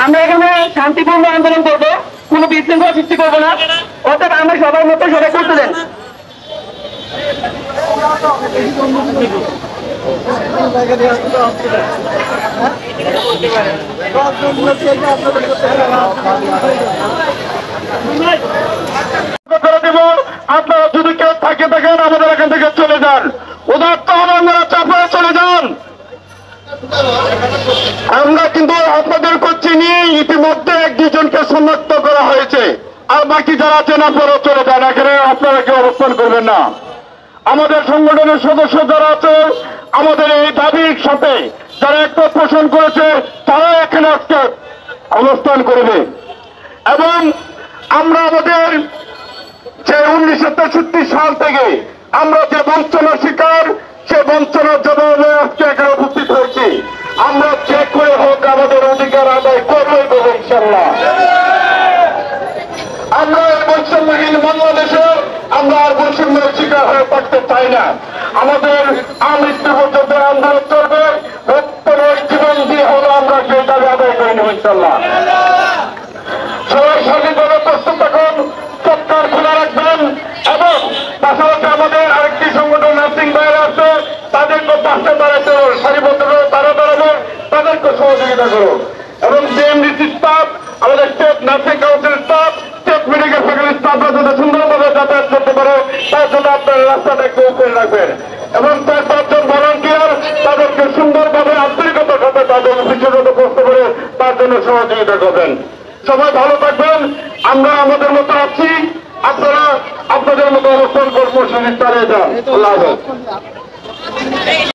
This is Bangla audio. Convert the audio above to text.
আমরা এখানে শান্তিপূর্ণ আন্দোলন করবো, কোনো বিশৃঙ্খলা সৃষ্টি করবো না, অর্থাৎ আমরা সবার মতো সবাই করতে দেন। আপনারা যদি কেউ থাকে দেখেন আমাদের এখান থেকে চলে যান, উদাত্ত আপনারা চাপে চলে যান। আমরা কিন্তু আপনাদের চিনি, ইতিমধ্যে এক দুজনকে শনাক্ত করা হয়েছে, আর বাকি যারা চেনা পরে চলে যান, এখানে আপনারা কেউ অবস্থান করবেন না। আমাদের সংগঠনের সদস্য যারা আছে, আমাদের এই দাবির সাথে যারা একমত পোষণ করেছে, তারা এখানে আজকে অবস্থান করবে। এবং আমরা আমাদের যে 1963 সাল থেকে আমরা যে বঞ্চনার শিকার, সে বঞ্চনার জবাবে আজকে এখানে উপস্থিত হয়েছি। আমরা যে করে হোক আমাদের অধিকার আদায় করবই দেবো ইনশাল্লাহ। আমরা এই বৈষম্যহীন বাংলাদেশে আমরা আর বৈষম্যের শিকার হয়ে থাকতে চাই না। আমাদের আমৃত্যু পর্যন্ত আন্দোলন চলবে, রক্তের জীবন দিয়ে হলো আমরা সেই দাবি আদায় করে নেব ইনশাল্লাহ। সবাই স্বাধীনভাবে প্রস্তুত থাকুন, চক্কর খোলা রাখবেন। এবং পাশাপাশি আমাদের আরেকটি সংগঠন নার্সিং বাইরে আছে, তাদেরকে পাশে দাঁড়াতে সারিবদ্ধভাবে তারা দাঁড়াবে, তাদেরকে সহযোগিতা করুন। এবং জেএমডিসি স্টাফ, আমাদের state nursing council staff, state medical faculty স্টাফরা যাতে সুন্দরভাবে যাতায়াত করতে পারে, তার জন্য আপনারা রাস্তাটা একটু ওপেন রাখবেন। এবং 4-5 জন ভলান্টিয়ার তাদেরকে সুন্দরভাবে আন্তরিকতার সাথে তাদের অফিসে যাতে বসতে পারে, তার জন্য সহযোগিতা করবেন। সবাই ভালো থাকবেন। আমরা আমাদের মতো আছি, আপনারা আপনাদের মতো অবস্থান কর্মসূচি চালিয়ে যান। আল্লাহ হাফেজ।